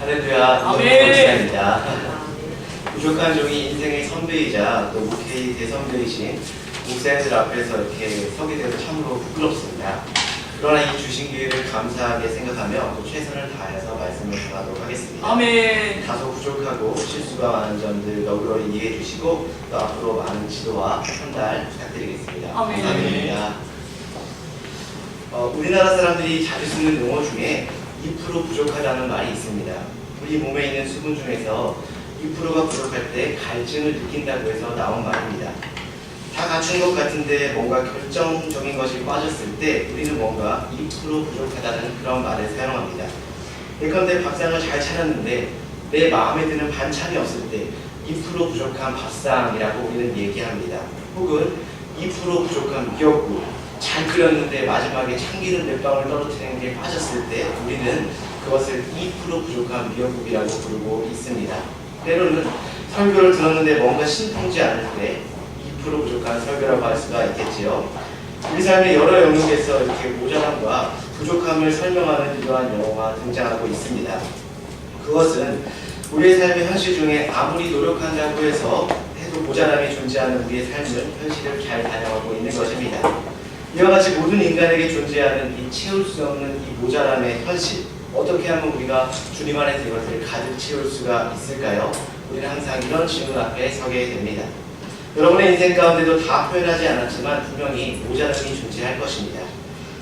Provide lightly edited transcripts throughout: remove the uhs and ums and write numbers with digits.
할렐루야, 아멘. 감사합니다. 부족한 종이 인생의 선배이자 또 목회의 대선배이신 목사님들 앞에서 이렇게 서게 돼서 참으로 부끄럽습니다. 그러나 이 주신 기회를 감사하게 생각하며 또 최선을 다해서 말씀을 전하도록 하겠습니다. 아멘. 다소 부족하고 실수가 많은 점들 너그러이 이해해 주시고 또 앞으로 많은 지도와 편달 부탁드리겠습니다. 아멘. 감사합니다. 우리나라 사람들이 자주 쓰는 용어 중에 2% 부족하다는 말이 있습니다. 우리 몸에 있는 수분 중에서 2%가 부족할 때 갈증을 느낀다고 해서 나온 말입니다. 다 갖춘 것 같은데 뭔가 결정적인 것이 빠졌을 때 우리는 뭔가 2% 부족하다는 그런 말을 사용합니다. 예컨대 밥상을 잘 차렸는데 내 마음에 드는 반찬이 없을 때 2% 부족한 밥상이라고 우리는 얘기합니다. 혹은 2% 부족한 미역국, 잘 끓였는데 마지막에 참기름 몇 방울 떨어뜨리는 게 빠졌을 때 우리는 그것을 2% 부족한 미역국이라고 부르고 있습니다. 때로는 설교를 들었는데 뭔가 신통치 않을 때 2% 부족한 설교라고 할 수가 있겠지요. 우리 삶의 여러 영역에서 이렇게 모자람과 부족함을 설명하는 이러한 용어가 등장하고 있습니다. 그것은 우리의 삶의 현실 중에 아무리 노력한다고 해서 해도 모자람이 존재하는 우리의 삶은 현실을 잘 반영하고 있는 것입니다. 이와 같이 모든 인간에게 존재하는 이 채울 수 없는 이 모자람의 현실, 어떻게 하면 우리가 주님 안에서 이것을 가득 채울 수가 있을까요? 우리는 항상 이런 질문 앞에 서게 됩니다. 여러분의 인생 가운데도 다 표현하지 않았지만 분명히 모자람이 존재할 것입니다.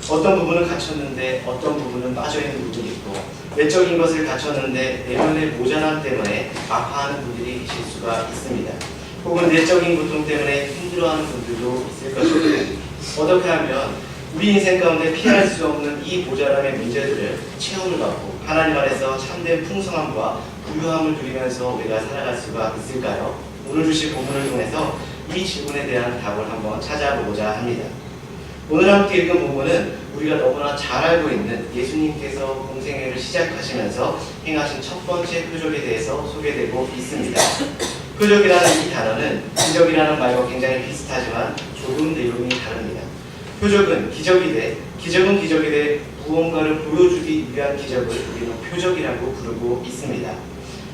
어떤 부분은 갖췄는데 어떤 부분은 빠져있는 부분이 있고, 외적인 것을 갖췄는데 내면의 모자람 때문에 아파하는 분들이 계실 수가 있습니다. 혹은 내적인 고통 때문에 힘들어하는 분들도 있을 것입니다. 어떻게 하면 우리 인생 가운데 피할 수 없는 이 모자람의 문제들을 체험을 받고 하나님 안에서 참된 풍성함과 부유함을 누리면서 우리가 살아갈 수가 있을까요? 오늘 주신 본문을 통해서 이 질문에 대한 답을 한번 찾아보고자 합니다. 오늘 함께 읽은 본문은 우리가 너무나 잘 알고 있는 예수님께서 공생애를 시작하시면서 행하신 첫 번째 표적에 대해서 소개되고 있습니다. 표적이라는 이 단어는 기적이라는 말과 굉장히 비슷하지만 조금 내용이 다릅니다. 표적은 기적이 돼 무언가를 보여주기 위한 기적을 우리는 표적이라고 부르고 있습니다.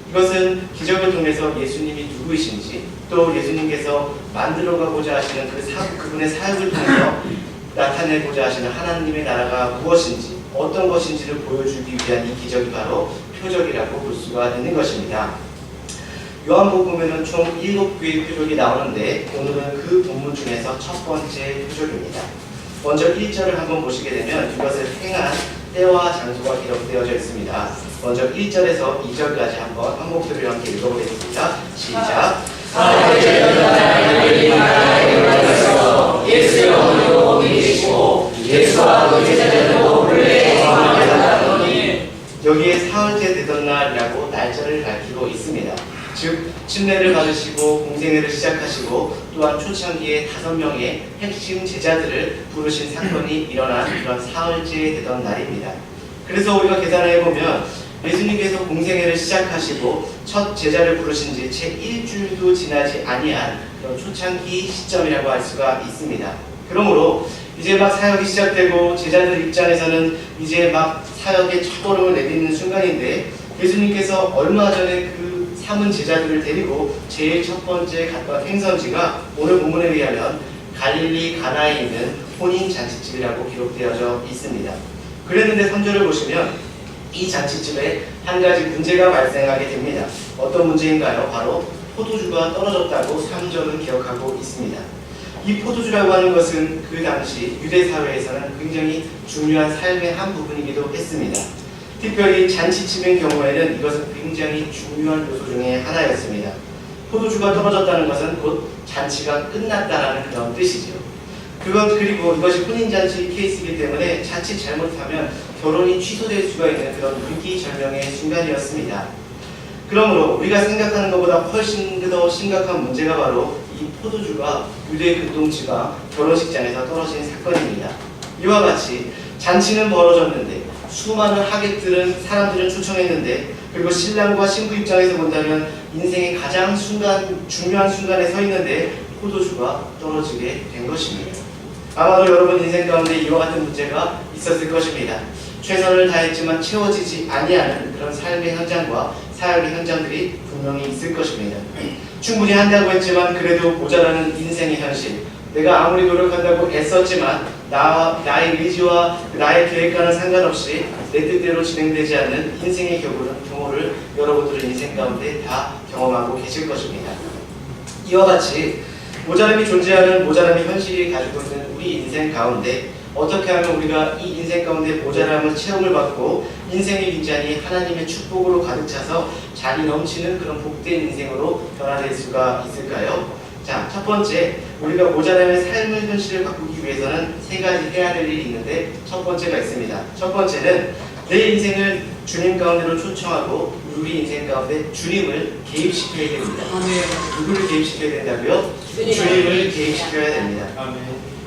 이것은 기적을 통해서 예수님이 누구이신지 또 예수님께서 만들어가고자 하시는 그분의 사역을 통해서 나타내고자 하시는 하나님의 나라가 무엇인지 어떤 것인지를 보여주기 위한 이 기적이 바로 표적이라고 볼 수가 있는 것입니다. 요한복음에는 총 7개의 표적이 나오는데 오늘은 그 본문 중에서 첫 번째 표적입니다. 먼저 1절을 한번 보시게 되면 이것을 행한 때와 장소가 기록되어져 있습니다. 먼저 1절에서 2절까지 한번 한 목소리로 함께 읽어보겠습니다. 시작! 예수의 어머니로 옮기시고 예수와 그 제자들도 본래 성을 받았더니 여기에 사흘째 되던 날이라고 날짜를 밝히고 있습니다. 즉 침례를 받으시고 공생애를 시작하시고 또한 초창기에 5명의 핵심 제자들을 부르신 사건이 일어난 그런 사흘째 되던 날입니다. 그래서 우리가 계산해 보면 예수님께서 공생애를 시작하시고 첫 제자를 부르신 지 채 일주일도 지나지 아니한 그런 초창기 시점이라고 할 수가 있습니다. 그러므로 이제 막 사역이 시작되고 제자들 입장에서는 이제 막 사역의 첫걸음을 내딛는 순간인데 예수님께서 얼마 전에 그 삼은 제자들을 데리고 제일 첫 번째 갔던 행선지가 오늘 본문에 의하면 갈릴리 가나에 있는 혼인잔치집이라고 기록되어져 있습니다. 그랬는데 3절을 보시면 이 잔치집에 한 가지 문제가 발생하게 됩니다. 어떤 문제인가요? 바로 포도주가 떨어졌다고 3절은 기억하고 있습니다. 이 포도주라고 하는 것은 그 당시 유대 사회에서는 굉장히 중요한 삶의 한 부분이기도 했습니다. 특별히 잔치집인 경우에는 이것은 굉장히 중요한 요소 중에 하나였습니다. 포도주가 떨어졌다는 것은 곧 잔치가 끝났다라는 그런 뜻이죠. 그리고 이것이 혼인잔치 케이스이기 때문에 자칫 잘못하면 결혼이 취소될 수가 있는 그런 위기절명의 순간이었습니다. 그러므로 우리가 생각하는 것보다 훨씬 더 심각한 문제가 바로 이 포도주가 유대 근동지가 결혼식장에서 떨어진 사건입니다. 이와 같이 잔치는 벌어졌는데 수많은 사람들은 초청했는데 그리고 신랑과 신부 입장에서 본다면 인생의 가장 중요한 순간에 서 있는데 포도주가 떨어지게 된 것입니다. 아마도 여러분 인생 가운데 이와 같은 문제가 있었을 것입니다. 최선을 다했지만 채워지지 아니하는 그런 삶의 현장과 사역의 현장들이 분명히 있을 것입니다. 충분히 한다고 했지만 그래도 모자라는 인생의 현실, 내가 아무리 노력한다고 애썼지만 나의 의지와 나의 계획과는 상관없이 내 뜻대로 진행되지 않는 인생의 경우를 여러분들의 인생 가운데 다 경험하고 계실 것입니다. 이와 같이 모자람이 존재하는 모자람의 현실이 가지고 있는 우리 인생 가운데 어떻게 하면 우리가 이 인생 가운데 모자람을 체험을 받고 인생의 윗잔이 하나님의 축복으로 가득 차서 잔이 넘치는 그런 복된 인생으로 변화될 수가 있을까요? 자, 첫 번째, 우리가 모자람의 삶의 현실을 바꾸기 위해서는 세 가지 해야 될 일이 있는데 첫 번째가 있습니다. 첫 번째는 내 인생을 주님 가운데로 초청하고 우리 인생 가운데 주님을 개입시켜야 됩니다. 누구를 개입시켜야 된다고요? 주님을 개입시켜야 됩니다.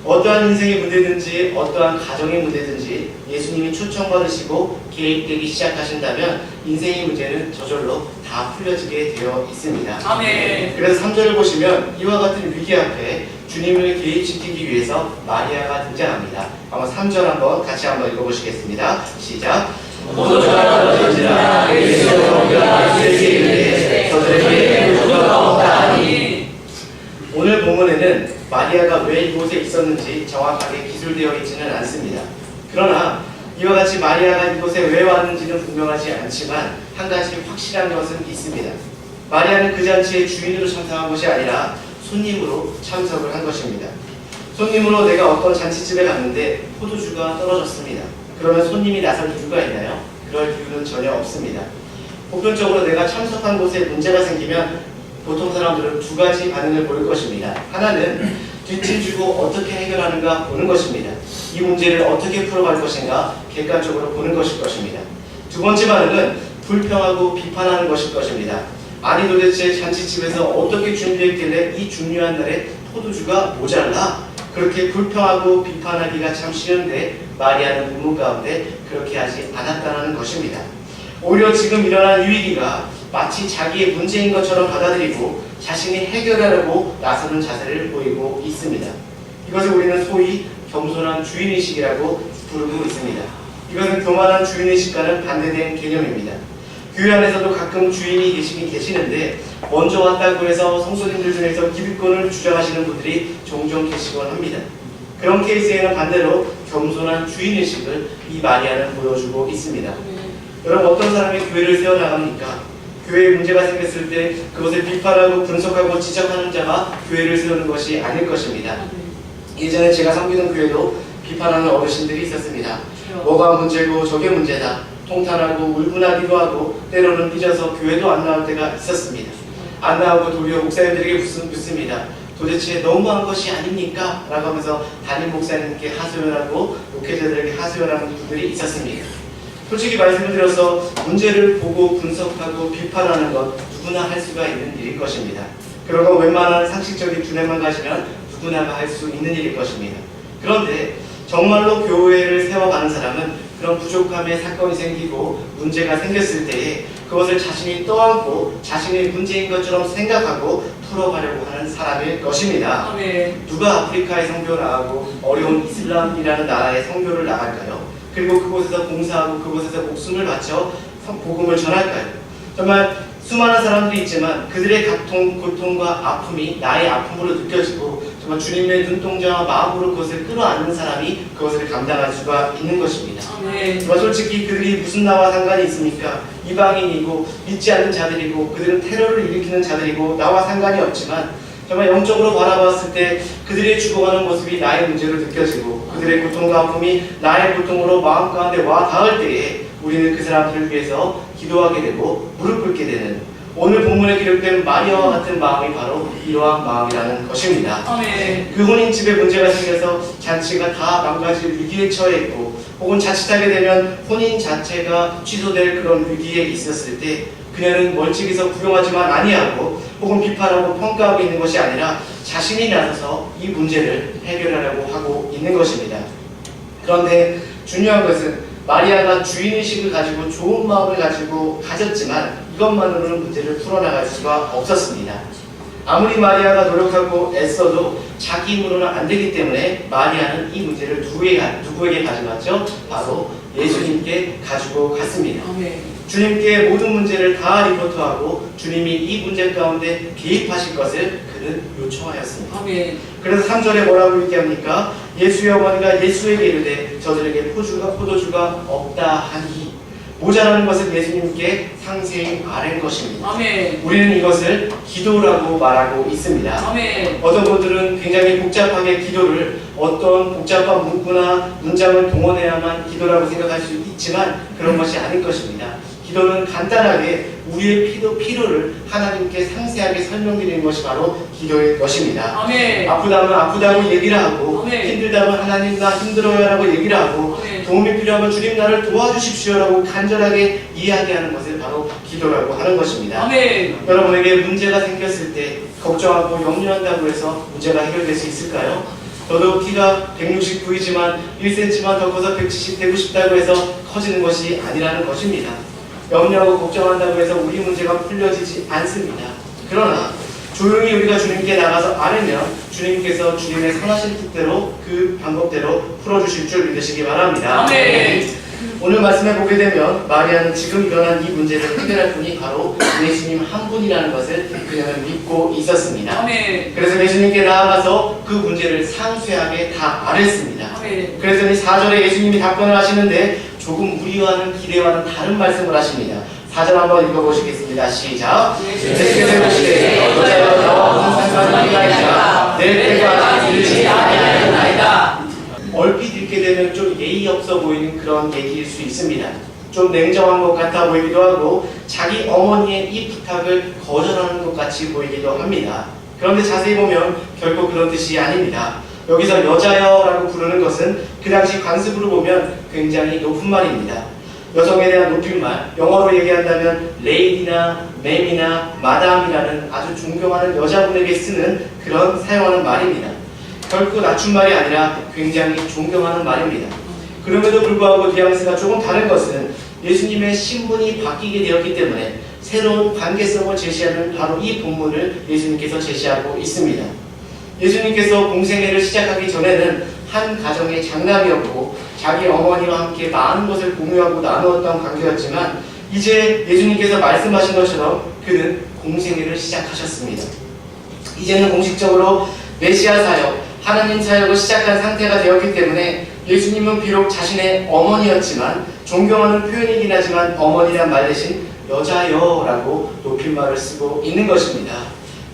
어떠한 인생의 문제든지 어떠한 가정의 문제든지 예수님이 초청받으시고 개입되기 시작하신다면 인생의 문제는 저절로 다 풀려지게 되어 있습니다. 아멘. 그래서 3절을 보시면 이와 같은 위기 앞에 주님을 개입시키기 위해서 마리아가 등장합니다. 한번 3절 한번 같이 한번 읽어보시겠습니다. 시작. 모두가 떨어지라 그리스도가 되시기에 저들에게 누가 없다니. 오늘 본문에는 마리아가 왜 이곳에 있었는지 정확하게 기술되어 있지는 않습니다. 그러나 이와 같이 마리아가 이곳에 왜 왔는지는 분명하지 않지만 한 가지 확실한 것은 있습니다. 마리아는 그 잔치의 주인으로 참석한 것이 아니라 손님으로 참석을 한 것입니다. 손님으로 내가 어떤 잔치집에 갔는데 포도주가 떨어졌습니다. 그러면 손님이 나설 이유가 있나요? 그럴 이유는 전혀 없습니다. 보편적으로 내가 참석한 곳에 문제가 생기면 보통 사람들은 두 가지 반응을 보일 것입니다. 하나는 뒷짐 주고 어떻게 해결하는가 보는 것입니다. 이 문제를 어떻게 풀어갈 것인가 객관적으로 보는 것일 것입니다. 두 번째 반응은 불평하고 비판하는 것일 것입니다. 아니 도대체 잔치집에서 어떻게 준비했길래 이 중요한 날에 포도주가 모자라? 그렇게 불평하고 비판하기가 참 쉬운데 마리아는 문문 가운데 그렇게 하지 않았다는 것입니다. 오히려 지금 일어난 위기가 마치 자기의 문제인 것처럼 받아들이고 자신이 해결하려고 나서는 자세를 보이고 있습니다. 이것을 우리는 소위 겸손한 주인의식이라고 부르고 있습니다. 이것은 교만한 주인의식과는 반대된 개념입니다. 교회 안에서도 가끔 주인이 계시는데 먼저 왔다고 해서 성도님들 중에서 기득권을 주장하시는 분들이 종종 계시곤 합니다. 그런 케이스에는 반대로 겸손한 주인의식을 이 마리아는 보여주고 있습니다. 여러분, 어떤 사람이 교회를 세워나갑니까? 교회에 문제가 생겼을 때 그것을 비판하고 분석하고 지적하는 자가 교회를 세우는 것이 아닐 것입니다. 예전에 제가 섬기는 교회도 비판하는 어르신들이 있었습니다. 뭐가 문제고 저게 문제다. 통탄하고 울분하기도 하고 때로는 삐져서 교회도 안 나올 때가 있었습니다. 안 나오고 도리어 목사님들에게 묻습니다. 도대체 너무한 것이 아닙니까? 라고 하면서 담임 목사님께 하소연하고 목회자들에게 하소연하는 분들이 있었습니다. 솔직히 말씀을 드려서 문제를 보고 분석하고 비판하는 것 누구나 할 수가 있는 일일 것입니다. 그러고 웬만한 상식적인 두뇌만 가지면 누구나가 할 수 있는 일일 것입니다. 그런데 정말로 교회를 세워가는 사람은 그런 부족함에 사건이 생기고 문제가 생겼을 때에 그것을 자신이 떠안고 자신의 문제인 것처럼 생각하고 풀어가려고 하는 사람일 것입니다. 아멘. 누가 아프리카에 선교 나가고 어려운 이슬람이라는 나라에 선교를 나갈까요? 그리고 그곳에서 봉사하고 그곳에서 목숨을 바쳐 복음을 전할까요? 정말 수많은 사람들이 있지만 그들의 고통과 아픔이 나의 아픔으로 느껴지고 정말 주님의 눈동자와 마음으로 그것을 끌어안는 사람이 그것을 감당할 수가 있는 것입니다. 정말 솔직히 그들이 무슨 나와 상관이 있습니까? 이방인이고 믿지 않는 자들이고 그들은 테러를 일으키는 자들이고 나와 상관이 없지만 정말 영적으로 바라봤을 때 그들의 죽어가는 모습이 나의 문제로 느껴지고 그들의 고통과 아픔이 나의 고통으로 마음 가운데 와 닿을 때에 우리는 그 사람들을 위해서 기도하게 되고 무릎 꿇게 되는 오늘 본문에 기록된 마리아와 같은 마음이 바로 이러한 마음이라는 것입니다. 아멘. 그 혼인집에 문제가 생겨서 잔치가 다 망가질 위기에 처해 있고 혹은 자칫하게 되면 혼인 자체가 취소될 그런 위기에 있었을 때 그녀는 멀찍이서 구경하지만 아니하고 혹은 비판하고 평가하고 있는 것이 아니라 자신이 나서서 이 문제를 해결하려고 하고 있는 것입니다. 그런데 중요한 것은 마리아가 주인의식을 가지고 좋은 마음을 가졌지만 이것만으로는 문제를 풀어나갈 수가 없었습니다. 아무리 마리아가 노력하고 애써도 자기 힘으로는 안 되기 때문에 마리아는 이 문제를 누구에게 가져갔죠? 바로 예수님께 가지고 갔습니다. 아멘. 주님께 모든 문제를 다 리포트하고 주님이 이 문제 가운데 개입하실 것을 그는 요청하였습니다. 아멘. 그래서 3절에 뭐라고 얘기합니까? 예수의 어머니가 예수에게 이르되 저들에게 포도주가 없다 하니, 모자라는 것을 예수님께 상세히 아는 것입니다. 아멘. 우리는 이것을 기도라고 말하고 있습니다. 아멘. 어떤 분들은 굉장히 복잡하게 기도를 어떤 복잡한 문구나 문장을 동원해야만 기도라고 생각할 수 있지만 그런 것이 아닐 것입니다. 기도는 간단하게 우리의 필요를 하나님께 상세하게 설명드리는 것이 바로 기도의 것입니다. 아멘. 아프다면 아프다고 얘기를 하고, 아멘. 힘들다면 하나님 나 힘들어요 라고 얘기를 하고, 아멘. 도움이 필요하면 주님 나를 도와주십시오 라고 간절하게 이야기하는 것을 바로 기도라고 하는 것입니다. 아멘. 여러분에게 문제가 생겼을 때 걱정하고 염려한다고 해서 문제가 해결될 수 있을까요? 저도 키가 169이지만 1cm만 더 커서 170 되고 싶다고 해서 커지는 것이 아니라는 것입니다. 염려하고 걱정한다고 해서 우리 문제가 풀려지지 않습니다. 그러나 조용히 우리가 주님께 나가서 아뢰면 주님께서 주님의 선하신 뜻대로 그 방법대로 풀어주실 줄 믿으시기 바랍니다. 아멘. 오늘 말씀에 보게 되면 마리아는 지금 일어난 이 문제를 해결할 분이 바로 예수님 한 분이라는 것을 그녀는 믿고 있었습니다. 아멘. 그래서 예수님께 나아가서 그 문제를 상세하게 다 아뢰습니다. 아멘. 그랬더니 4절에 예수님이 답변을 하시는데 조금 우리와는 기대와는 다른 말씀을 하십니다. 4절 한번 읽어보시겠습니다. 시작. 예수께서 보시되 여자여 나와 무슨 상관이 있나이까 내 때가 아직 이르지 아니하였나이다. 얼핏 읽게 되면 좀 예의 없어 보이는 그런 얘기일 수 있습니다. 좀 냉정한 것 같아 보이기도 하고 자기 어머니의 이 부탁을 거절하는 것 같이 보이기도 합니다. 그런데 자세히 보면 결코 그런 뜻이 아닙니다. 여기서 여자여라고 부르는 것은 그 당시 관습으로 보면 굉장히 높은 말입니다. 여성에 대한 높임말, 영어로 얘기한다면 레이디나 맴이나 마담이라는 아주 존경하는 여자분에게 쓰는 그런 사용하는 말입니다. 결코 낮춘 말이 아니라 굉장히 존경하는 말입니다. 그럼에도 불구하고 뉘앙스가 조금 다른 것은 예수님의 신분이 바뀌게 되었기 때문에 새로운 관계성을 제시하는 바로 이 본문을 예수님께서 제시하고 있습니다. 예수님께서 공생애를 시작하기 전에는 한 가정의 장남이었고 자기 어머니와 함께 많은 것을 공유하고 나누었던 관계였지만 이제 예수님께서 말씀하신 것처럼 그는 공생애를 시작하셨습니다. 이제는 공식적으로 메시아 사역, 하나님 사역을 시작한 상태가 되었기 때문에 예수님은 비록 자신의 어머니였지만 존경하는 표현이긴 하지만 어머니란 말 대신 여자여라고 높임말을 쓰고 있는 것입니다.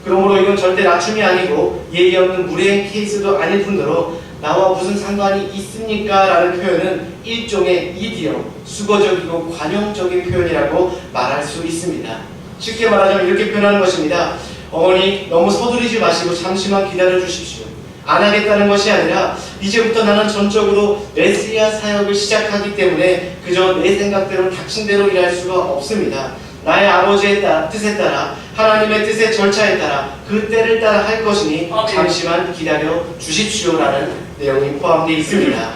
그러므로 이건 절대 낮춤이 아니고 예의 없는 무례한 케이스도 아닐 뿐더러 나와 무슨 상관이 있습니까? 라는 표현은 일종의 이디엄, 수거적이고 관용적인 표현이라고 말할 수 있습니다. 쉽게 말하자면 이렇게 표현하는 것입니다. 어머니 너무 서두르지 마시고 잠시만 기다려 주십시오. 안 하겠다는 것이 아니라 이제부터 나는 전적으로 메시아 사역을 시작하기 때문에 그저 내 생각대로 닥친 대로 일할 수가 없습니다. 나의 아버지의 뜻에 따라 하나님의 뜻의 절차에 따라 그 때를 따라 할 것이니 잠시만 기다려 주십시오라는 내용이 포함되어 있습니다.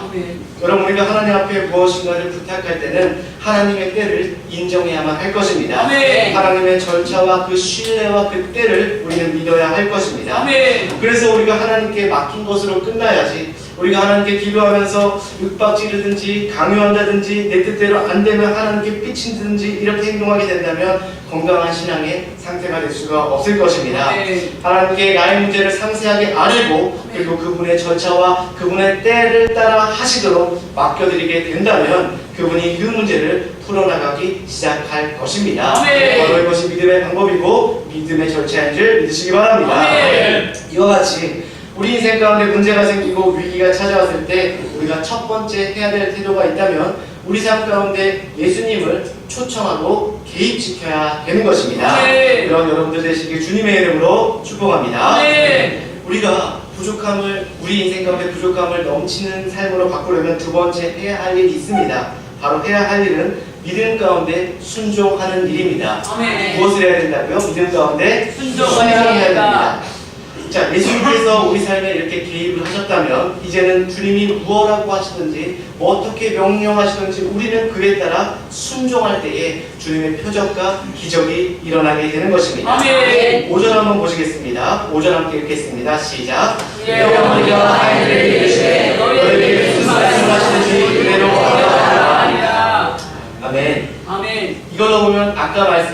여러분 우리가 하나님 앞에 무엇인가를 부탁할 때는 하나님의 때를 인정해야만 할 것입니다. 하나님의 절차와 그 신뢰와 그 때를 우리는 믿어야 할 것입니다. 그래서 우리가 하나님께 맡긴 것으로 끝나야지 우리가 하나님께 기도하면서 윽박지르든지 강요한다든지 내 뜻대로 안 되면 하나님께 삐친든지 이렇게 행동하게 된다면 건강한 신앙의 상태가 될 수가 없을 것입니다. 하나님께 나의 문제를 상세하게 아뢰고 그리고 그분의 절차와 그분의 때를 따라 하시도록 맡겨드리게 된다면 그분이 그 문제를 풀어나가기 시작할 것입니다. 바로 이것이 믿음의 방법이고 믿음의 절차인 줄 믿으시기 바랍니다. 이와 같이 우리 인생 가운데 문제가 생기고 위기가 찾아왔을 때 우리가 첫 번째 해야 될 태도가 있다면 우리 삶 가운데 예수님을 초청하고 개입시켜야 되는 것입니다. 그런 여러분들 되시길 주님의 이름으로 축복합니다. 우리가 우리 인생 가운데 부족함을 넘치는 삶으로 바꾸려면 두 번째 해야 할 일이 있습니다. 바로 해야 할 일은 믿음 가운데 순종하는 일입니다. 무엇을 해야 된다고요? 믿음 가운데 순종해야 됩니다. 자, 예수님께서 우리 삶에 이렇게 개입을 하셨다면 이제는 주님이 무엇라고 하시든지 어떻게 명령하시든지 우리는 그에 따라 순종할 때에 주님의 표적과 기적이 일어나게 되는 것입니다. 아멘. 5절 한번 보시겠습니다. 5절 함께 읽겠습니다. 시작. 이에 어머니가 아이들에게 이르시되 너희에게 무슨 말씀하시든지 그대로 하리라. 아멘. 아멘. 이걸로 보면 아까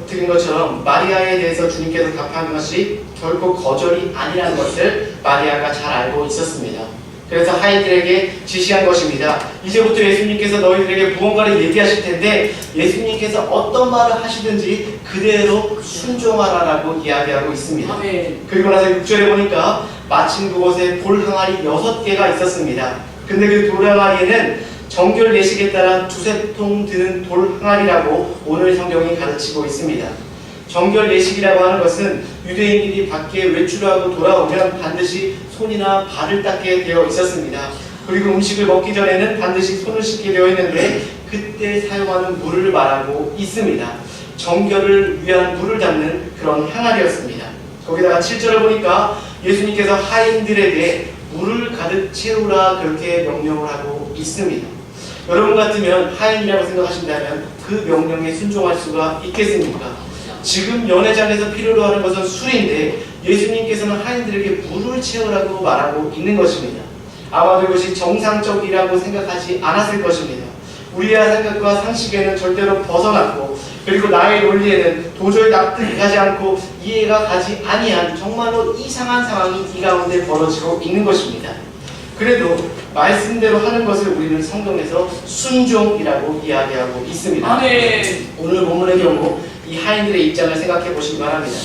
드린 것처럼 마리아에 대해서 주님께서 답한 것이 결코 거절이 아니라는 것을 마리아가 잘 알고 있었습니다. 그래서 하인들에게 지시한 것입니다. 이제부터 예수님께서 너희들에게 무언가를 얘기하실 텐데 예수님께서 어떤 말을 하시든지 그대로 순종하라라고 이야기하고 있습니다. 아멘. 그리고 나서 6절에 보니까 마침 그곳에 돌 항아리 6개가 있었습니다. 근데 그 돌 항아리에는 정결 예식에 따라 두세 통 드는 돌 항아리라고 오늘 성경이 가르치고 있습니다. 정결 예식이라고 하는 것은 유대인들이 밖에 외출하고 돌아오면 반드시 손이나 발을 닦게 되어 있었습니다. 그리고 음식을 먹기 전에는 반드시 손을 씻게 되어 있는데 그때 사용하는 물을 말하고 있습니다. 정결을 위한 물을 담는 그런 항아리였습니다. 거기다가 7절을 보니까 예수님께서 하인들에게 물을 가득 채우라 그렇게 명령을 하고 있습니다. 여러분 같으면 하인이라고 생각하신다면 그 명령에 순종할 수가 있겠습니까? 지금 연회장에서 필요로 하는 것은 술인데 예수님께서는 하인들에게 물을 채우라고 말하고 있는 것입니다. 아마도 이것이 정상적이라고 생각하지 않았을 것입니다. 우리의 생각과 상식에는 절대로 벗어났고 그리고 나의 논리에는 도저히 납득이 가지 않고 이해가 가지 아니한 정말로 이상한 상황이 이 가운데 벌어지고 있는 것입니다. 그래도 말씀대로 하는 것을 우리는 성경에서 순종이라고 이야기하고 있습니다. 아멘. 오늘 본문의 경우 이 하인들의 입장을 생각해 보시기 바랍니다.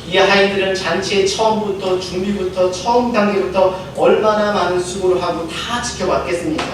이 하인들은 잔치의 처음부터 준비부터 처음 단계부터 얼마나 많은 수고를 하고 다 지켜봤겠습니까?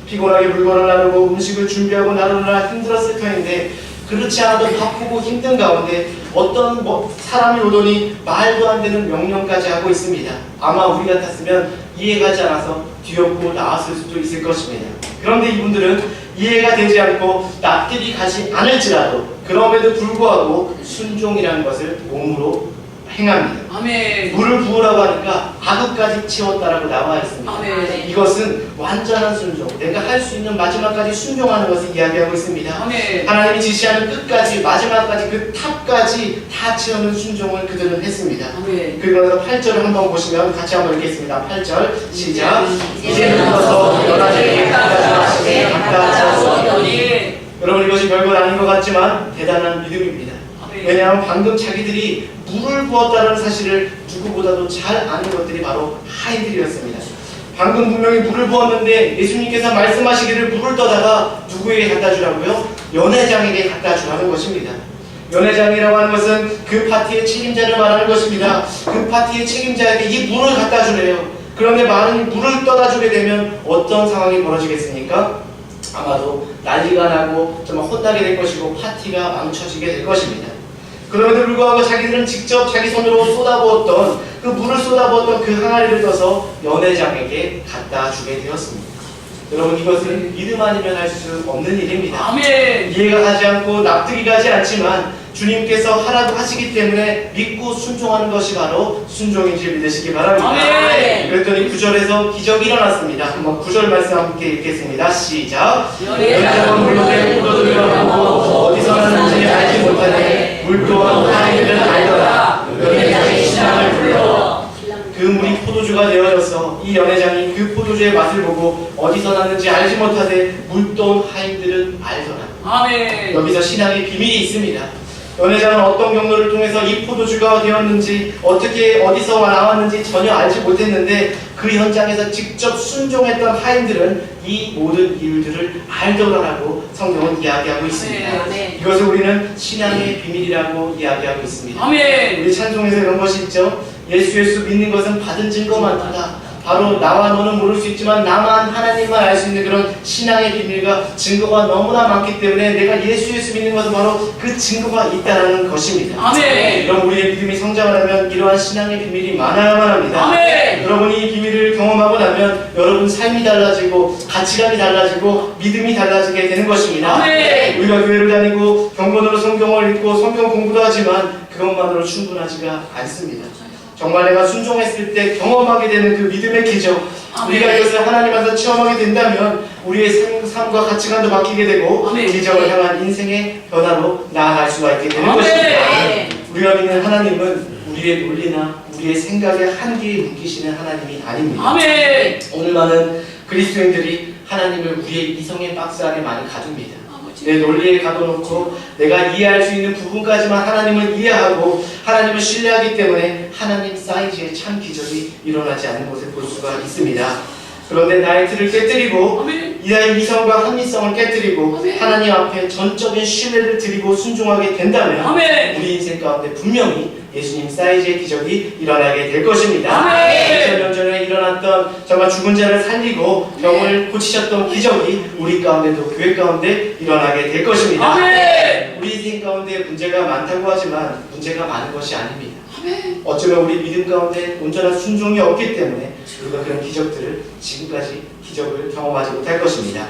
피곤하게 물건을 나누고 음식을 준비하고 나누느라 힘들었을 터인데 그렇지 않아도 바쁘고 힘든 가운데 어떤 사람이 오더니 말도 안 되는 명령까지 하고 있습니다. 아마 우리 같았으면 이해가지 않아서 뒤엎고 나왔을 수도 있을 것입니다. 그런데 이분들은 이해가 되지 않고 납득이 가지 않을지라도 그럼에도 불구하고 순종이라는 것을 몸으로 행합니다. 아멘. 물을 부으라고 하니까 아구까지 채웠다라고 나와 있습니다. 아멘. 이것은 완전한 순종, 내가 할 수 있는 마지막까지 순종하는 것을 이야기하고 있습니다. 아멘. 하나님이 지시하는 끝까지 마지막까지 그 탑까지 다 채우는 순종을 그들은 했습니다. 아멘. 그리고 나서 8절을 한번 보시면 같이 한번 읽겠습니다. 8절 시작. 이제부터 너희에게 가르치시되 가르치시오니. 여러분 이것이 별것 아닌 것 같지만 대단한 믿음입니다. 왜냐하면 방금 자기들이 물을 부었다는 사실을 누구보다도 잘 아는 것들이 바로 하인들이었습니다. 방금 분명히 물을 부었는데 예수님께서 말씀하시기를 물을 떠다가 누구에게 갖다 주라고요? 연회장에게 갖다 주라는 것입니다. 연회장이라고 하는 것은 그 파티의 책임자를 말하는 것입니다. 그 파티의 책임자에게 이 물을 갖다 주래요. 그런데 많은 물을 떠다 주게 되면 어떤 상황이 벌어지겠습니까? 아마도 난리가 나고 정말 혼나게 될 것이고 파티가 망쳐지게 될 것입니다. 그럼에도 불구하고 자기들은 직접 자기 손으로 쏟아부었던 그 물을 쏟아부었던 그 항아리를 떠서 연회장에게 갖다 주게 되었습니다. 여러분 이것은 믿음 아니면 할 수 없는 일입니다. 아멘. 이해가 가지 않고 납득이 가지 않지만 주님께서 하라고 하시기 때문에 믿고 순종하는 것이 바로 순종인지 믿으시기 바랍니다. 아멘. 그랬더니 9절에서 기적이 일어났습니다. 한번 9절 말씀 함께 읽겠습니다. 시작. 연회장은 물론에 포도주를 먹고 어디서 났는지 알지 못하네 물 또한 하인들은 알더라. 연회장이 신랑을 불러 그 물이 포도주가 되어져서 이 연회장이 그 포도주의 맛을 보고 어디서 났는지 알지 못하되 물 또한 하인들은 알더라. 아멘. 여기서 신앙의 비밀이 있습니다. 연회장은 어떤 경로를 통해서 이 포도주가 되었는지 어떻게 어디서 나왔는지 전혀 알지 못했는데 그 현장에서 직접 순종했던 하인들은 이 모든 이유들을 알더라라고 성경은 이야기하고 있습니다. 아멘. 이것을 우리는 신앙의 비밀이라고 이야기하고 있습니다. 아멘. 우리 찬송에서 이런 것이 있죠. 예수 믿는 것은 받은 증거만이다. 바로 나와 너는 모를 수 있지만 나만 하나님만 알 수 있는 그런 신앙의 비밀과 증거가 너무나 많기 때문에 내가 예수 믿는 것은 바로 그 증거가 있다는 것입니다. 아멘. 그럼 우리의 믿음이 성장하려면 이러한 신앙의 비밀이 많아야만 합니다. 아멘. 여러분이 이 비밀을 경험하고 나면 여러분 삶이 달라지고 가치관이 달라지고 믿음이 달라지게 되는 것입니다. 아멘. 우리가 교회를 다니고 경건으로 성경을 읽고 성경 공부도 하지만 그것만으로 충분하지가 않습니다. 정말 내가 순종했을 때 경험하게 되는 그 믿음의 기적, 아멘. 우리가 이것을 하나님 앞에서 체험하게 된다면 우리의 삶과 가치관도 바뀌게 되고 아멘. 기적을 향한 인생의 변화로 나아갈 수가 있게 되는 아멘. 것입니다. 우리가 믿는 하나님은 우리의 논리나 우리의 생각의 한계에 묶이시는 하나님이 아닙니다. 아멘. 오늘 많은 그리스도인들이 하나님을 우리의 이성의 박스 안에 많이 가둡니다. 내 논리에 가둬놓고 내가 이해할 수 있는 부분까지만 하나님을 이해하고 하나님을 신뢰하기 때문에 하나님 사이즈의 참 기적이 일어나지 않는 곳에 볼 수가 있습니다. 그런데 나의 틀을 깨뜨리고 아멘. 나의 이성과 합리성을 깨뜨리고 아멘. 하나님 앞에 전적인 신뢰를 드리고 순종하게 된다면 아멘. 우리 인생 가운데 분명히 예수님 사이즈의 기적이 일어나게 될 것입니다. 아멘. 2000년 전에 일어났던 정말 죽은 자를 살리고 병을 고치셨던 기적이 우리 가운데도 교회 가운데 일어나게 될 것입니다. 아멘. 우리 인생 가운데 문제가 많다고 하지만 문제가 많은 것이 아닙니다. 아멘. 어쩌면 우리 믿음 가운데 온전한 순종이 없기 때문에 우리가 그런 기적들을 지금까지 기적을 경험하지 못할 것입니다.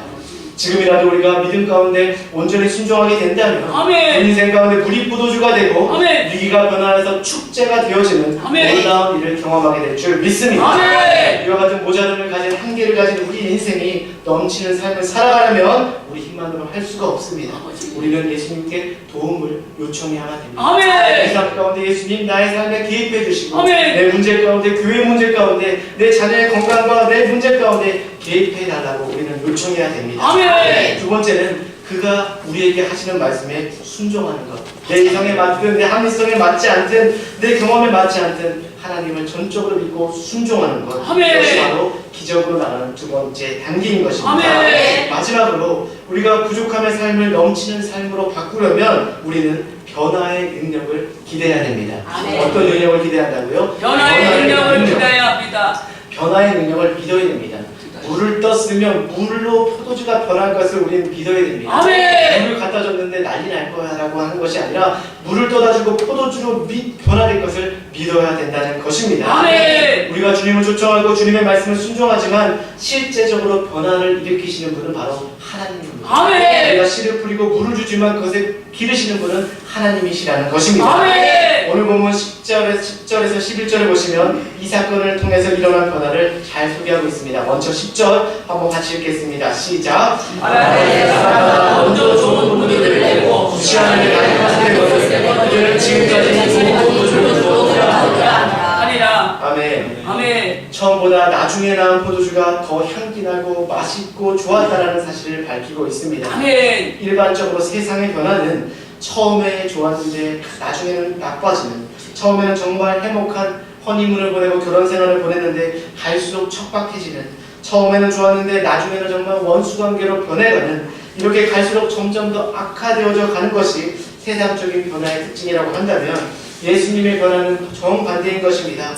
지금이라도 우리가 믿음 가운데 온전히 순종하게 된다면 아멘. 우리 인생 가운데 물이 포도주가 되고 아멘. 위기가 변화해서 축제가 되어지는 아멘. 놀라운 일을 경험하게 될 줄 믿습니다. 아멘. 이와 같은 모자름을 가진 한계를 가진 우리 인생이 넘치는 삶을 살아가려면 우리 힘만으로 할 수가 없습니다. 우리는 예수님께 도움을 요청해야만 됩니다. 아멘. 이 삶 가운데 예수님 나의 삶에 개입해 주시고 아멘. 내 문제 가운데 교회 문제 가운데 내 자녀의 건강과 내 문제 가운데 개입해 달라고 우리는 요청해야 됩니다. 아멘. 두 번째는 그가 우리에게 하시는 말씀에 순종하는 것. 내 이성에 맞든 내 합리성에 맞지 않든 내 경험에 맞지 않든 하나님을 전적으로 믿고 순종하는 것. 아멘. 이것이 바로 기적으로 나가는 두 번째 단계인 것입니다. 아멘. 마지막으로 우리가 부족함의 삶을 넘치는 삶으로 바꾸려면 우리는 변화의 능력을 기대해야 됩니다. 아멘. 어떤 능력을 기대한다고요? 변화의 능력을 기대해야 합니다. 변화의 능력을 믿어야 됩니다. 물을 떴으면 물로 포도주가 변할 것을 우리는 믿어야 됩니다. 아멘. 물을 갖다 줬는데 난리 날 거야 라고 하는 것이 아니라 물을 떠다주고 포도주로 변화될 것을 믿어야 된다는 것입니다. 아멘. 우리가 주님을 초청하고 주님의 말씀을 순종하지만 실제적으로 변화를 일으키시는 분은 바로 하나님입니다. 아멘. 우리가 씨를 뿌리고 물을 주지만 그것에 기르시는 분은 하나님이시라는 것입니다. 아멘. 오늘 보면 10절에서 11절을 보시면 이 사건을 통해서 일어난 변화를 잘 소개하고 있습니다. 먼저 10절 한번 같이 읽겠습니다. 시작. 하나님의 사랑과 먼저 좋은 분들을 내고 무시하는 나의 것을 그들은 지금까지 좋은 포도주를 주었다. 하리라. 아멘. 아멘. 처음보다 나중에 나온 포도주가 더 향기나고 맛있고 좋았다라는 사실을 밝히고 있습니다. 아멘. 일반적으로 세상의 변화는 처음에 좋았는데 나중에는 나빠지는, 처음에는 정말 행복한 허니문을 보내고 결혼 생활을 보냈는데 갈수록 척박해지는, 처음에는 좋았는데 나중에는 정말 원수관계로 변해가는, 이렇게 갈수록 점점 더 악화되어져 가는 것이 세상적인 변화의 특징이라고 한다면 예수님의 변화는 정반대인 것입니다.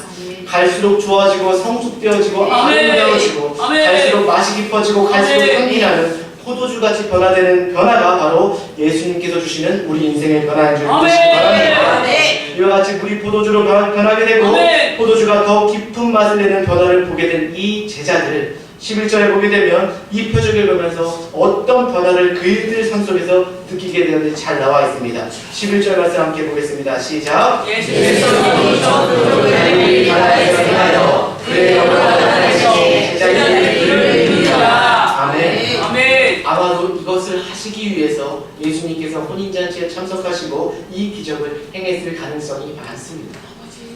갈수록 좋아지고 성숙되어지고 아멘. 아름다워지고 아멘. 갈수록 맛이 깊어지고 갈수록 아멘. 향기나는 포도주같이 변화되는 변화가 바로 예수님께서 주시는 우리 인생의 변화인 줄 믿으시기 바랍니다. 아멘. 이와 같이 물이 포도주로 변하게 되고 아멘. 포도주가 더 깊은 맛을 내는 변화를 보게 된 이 제자들 11절에 보게 되면 이 표적을 보면서 어떤 변화를 그들의 삶 속에서 느끼게 되었는지 잘 나와 있습니다. 11절 말씀 함께 보겠습니다. 시작. 예수께서 이 전도를 내리기 바라시나요? 그의 영광을 제자들이 그를 믿으라. 아멘. 아멘. 아마도 이것을 하시기 위해서 예수님께서 혼인잔치에 참석하시고 이 기적을 행했을 가능성이 많습니다.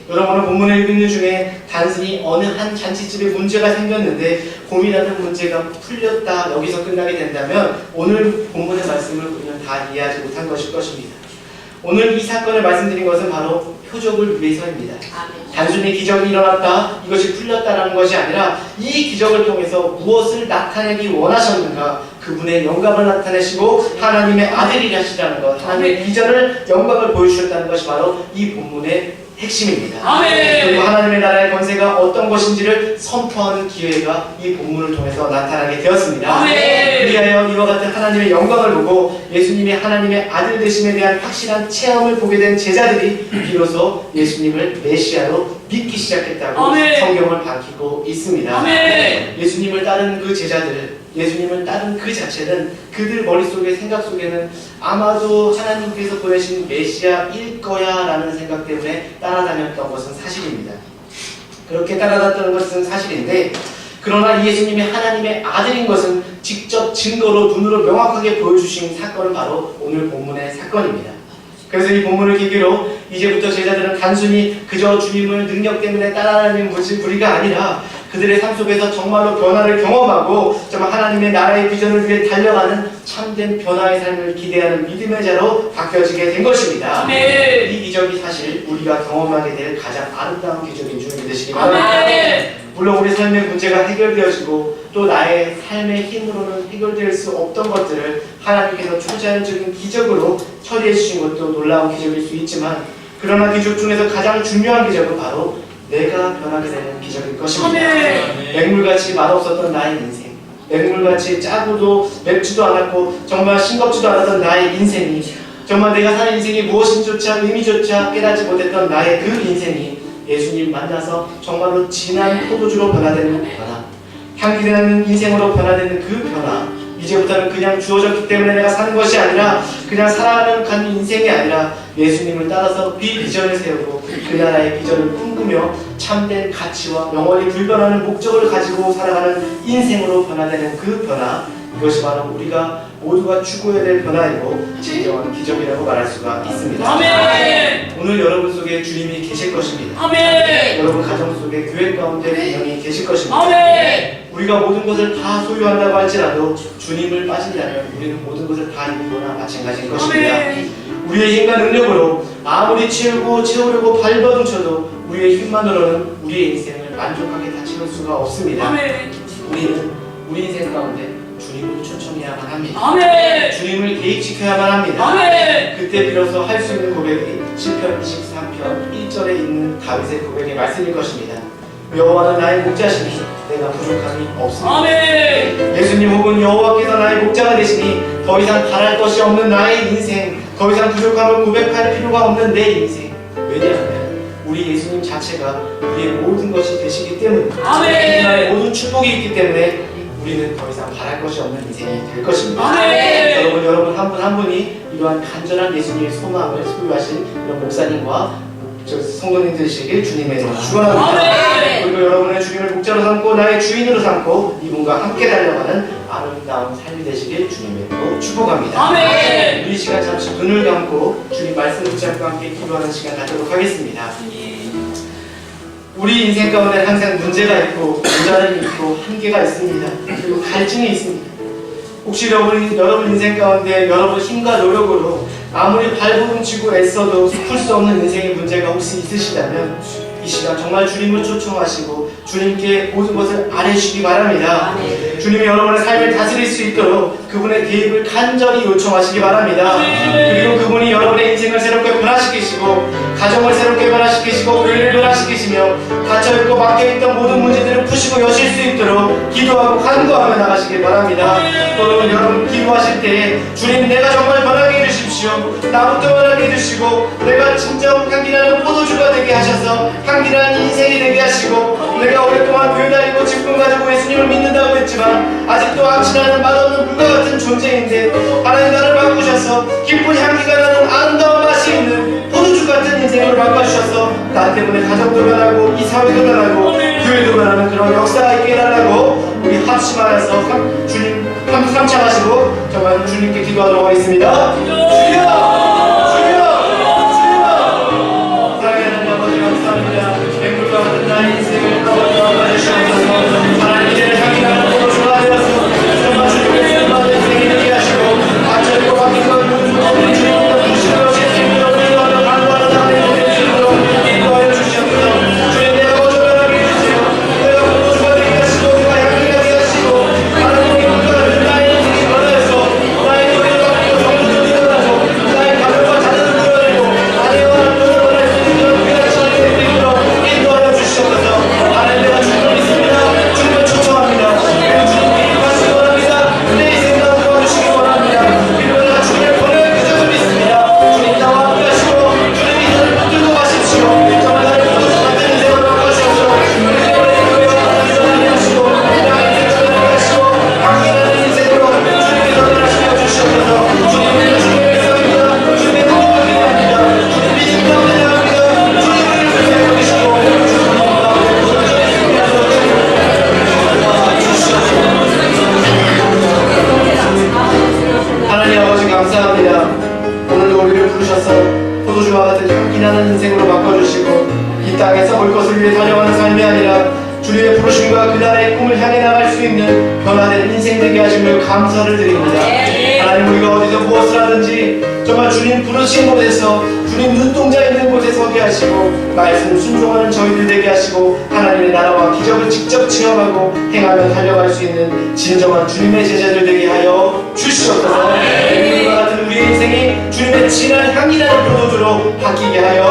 여러분 오늘 본문을 읽는 중에 단순히 어느 한 잔치집에 문제가 생겼는데 고민하는 문제가 풀렸다 여기서 끝나게 된다면 오늘 본문의 말씀을 우리는 다 이해하지 못한 것일 것입니다. 오늘 이 사건을 말씀드린 것은 바로 표적을 위해서입니다. 단순히 기적이 일어났다, 이것이 풀렸다라는 것이 아니라 이 기적을 통해서 무엇을 나타내기 원하셨는가, 그분의 영광을 나타내시고 하나님의 아들이라시라는 것, 하나님의 비전을 영광을 보여주셨다는 것이 바로 이 본문의 핵심입니다. 아멘. 그리고 하나님의 나라의 권세가 어떤 것인지를 선포하는 기회가 이 본문을 통해서 나타나게 되었습니다. 아멘. 그리하여 이와 같은 하나님의 영광을 보고 예수님이 하나님의 아들 되심에 대한 확실한 체험을 보게 된 제자들이 비로소 예수님을 메시아로 믿기 시작했다고 아멘. 성경을 밝히고 있습니다. 아멘. 예수님을 따르는 그 제자들, 예수님을 따른 그 자체는 그들 머릿속에 생각 속에는 아마도 하나님께서 보내신 메시아일 거야 라는 생각 때문에 따라다녔던 것은 사실입니다. 그렇게 따라갔다는 것은 사실인데, 그러나 예수님이 하나님의 아들인 것은 직접 증거로 눈으로 명확하게 보여주신 사건은 바로 오늘 본문의 사건입니다. 그래서 이 본문을 계기로 이제부터 제자들은 단순히 그저 주님을 능력 때문에 따라다니는 무리가 아니라 그들의 삶 속에서 정말로 변화를 경험하고 정말 하나님의 나라의 비전을 위해 달려가는 참된 변화의 삶을 기대하는 믿음의 자로 바뀌어지게 된 것입니다. 아멘. 이 기적이 사실 우리가 경험하게 될 가장 아름다운 기적인 줄 믿으시기 바랍니다. 물론 우리 삶의 문제가 해결되어지고 또 나의 삶의 힘으로는 해결될 수 없던 것들을 하나님께서 초자연적인 기적으로 처리해 주신 것도 놀라운 기적일 수 있지만, 그러나 기적 중에서 가장 중요한 기적은 바로 내가 변하게 되는 기적일 것입니다. 맹물같이 맛없었던 나의 인생, 맹물같이 짜고도 맵지도 않았고 정말 싱겁지도 않았던 나의 인생이, 정말 내가 사는 인생이 무엇인조차 의미조차 깨닫지 못했던 나의 그 인생이 예수님 만나서 정말로 진한 포도주로 변화되는 변화, 향기나는 인생으로 변화되는 그 변화, 이제부터는 그냥 주어졌기 때문에 내가 사는 것이 아니라 그냥 살아가는 간 인생이 아니라 예수님을 따라서 비전을 세우고 그 나라의 비전을 꿈꾸며 참된 가치와 영원히 불변하는 목적을 가지고 살아가는 인생으로 변화되는 그 변화, 이것이 바로 우리가 모두가 추구해야 될 변화이고 진정한 기적이라고 말할 수가 있습니다. 아멘. 오늘 여러분 속에 주님이 계실 것입니다. 아멘. 여러분 가정 속에 교회 가운데 분명히 계실 것입니다. 아멘. 우리가 모든 것을 다 소유한다고 할지라도 주님을 빠진다면 우리는 모든 것을 다 잃는 거나 마찬가지인 것입니다. 아멘. 우리의 힘과 능력으로 아무리 채우려고 발버둥쳐도 우리의 힘만으로는 우리의 인생을 만족하게 다 채울 수가 없습니다. 아멘. 우리는 우리 인생 가운데 주님을 초청해야만 합니다. 아멘. 주님을 개입시켜야만 합니다. 아멘. 그때 비로소 할 수 있는 고백이 시편 23편 1절에 있는 다윗의 고백의 말씀일 것입니다. 여호와는 나의 목자시니 내가 부족함이 없습니다. 아멘. 예수님 혹은 여호와께서 나의 목자가 되시니 더 이상 바랄 것이 없는 나의 인생, 더 이상 부족함을 고백할 필요가 없는 내 인생. 왜냐하면 우리 예수님 자체가 우리의 모든 것이 되시기 때문입니다. 아멘. 나의 모든 축복이 있기 때문에 우리는 더 이상 바랄 것이 없는 인생이 될 것입니다. 아멘. 여러분 한 분 한 분이 이러한 간절한 예수님의 소망을 소유하신 이런 목사님과 성도님 되시길 주님의 이름으로 축원합니다. 아멘. 그리고 여러분의 주님을 목자로 삼고 나의 주인으로 삼고 이분과 함께 달려가는 아름다운 삶이 되시길 주님의 이름으로 축복합니다. 아멘. 우리 시간 잠시 눈을 감고 주님 말씀 붙잡고 함께 기도하는 시간 갖도록 하겠습니다. 우리 인생 가운데 항상 문제가 있고 모자람이 있고 한계가 있습니다. 그리고 갈증이 있습니다. 혹시 여러분 인생 가운데 여러분 힘과 노력으로 아무리 발버둥치고 애써도 풀 수 없는 인생의 문제가 혹시 있으시다면 이 시간 정말 주님을 초청하시고 주님께 모든 것을 아뢰시기 바랍니다. 주님이 여러분의 삶을 다스릴 수 있도록 그분의 개입을 간절히 요청하시기 바랍니다. 그리고 그분이 여러분의 인생을 새롭게 변화시키시고 가정을 새롭게 변화시키시고 교회를 변화시키시며 닫혀있고 막혀있던 모든 문제들을 푸시고 여실 수 있도록 기도하고 간구하며 나가시길 바랍니다. 또 여러분 기도하실 때 주님 내가 정말 변하게 해주십시오. 나부터 변하게 해주시고 내가 진정 향기나는 포도주가 되게 하셔서 향기나는 인생이 되게 하시고 내가 오랫동안 교회 다니고 직분 가지고 예수님을 믿는다고 했지만 아직도 악취나는 맛없는 물과 같은 존재인데 하나님 나를 바꾸셔서 기쁜 향기가 나는 아름다운 맛이 있는 포도주 같은 인생으로 바꿔주셔서 나 때문에 가정도 변하고 이 사회도 변하고 교회도 변하는 그런 역사가 있게 해달라고 우리 합심하여서 주님 함창하시고 정말 주님께 기도하도록 하겠습니다. 주여! 나의 인생을 거듭나게 하시옵소서. 하나님 이제는 향기나는 포도주가 되어서 정말 주님의 영광을 인생이 되게 하시고 갇혀있고 막힌 것 모든 주님을 주시고 예수님으로 기도하며 간구하는 하나님의 주님으로 인도하여 주시옵소서. 주님 내가 먼저 변하게 해주세요. 내가 포도주가 되게 하시고 내가 향기가 되게 하시고 하나님의 영광을 나의 인생이 변화해서 나의 노래를 받고 정도도 일어나고 나의 부르셔서 포도주와 같은 향기나는 인생으로 바꿔주시고 이 땅에서 볼 것을 위해 달려가는 삶이 아니라 주님의 부르심과 그날의 꿈을 향해 나갈 수 있는 변화된 인생 되게 하심을 감사를 드립니다. 하나님, 우리가 어디서 무엇을 하든지 정말 주님 부르신 곳에서 주님 눈동자 있는 곳에 서게 하시고 말씀 순종하는 저희들 되게 하시고 하나님의 나라와 기적을 직접 체험하고 행하며 달려갈 수 있는 진정한 주님의 제자들 되게 하여 주시옵소서. 이와 같은 우리의 인생이 주님의 진한 향기나는 포도주로 바뀌게 하여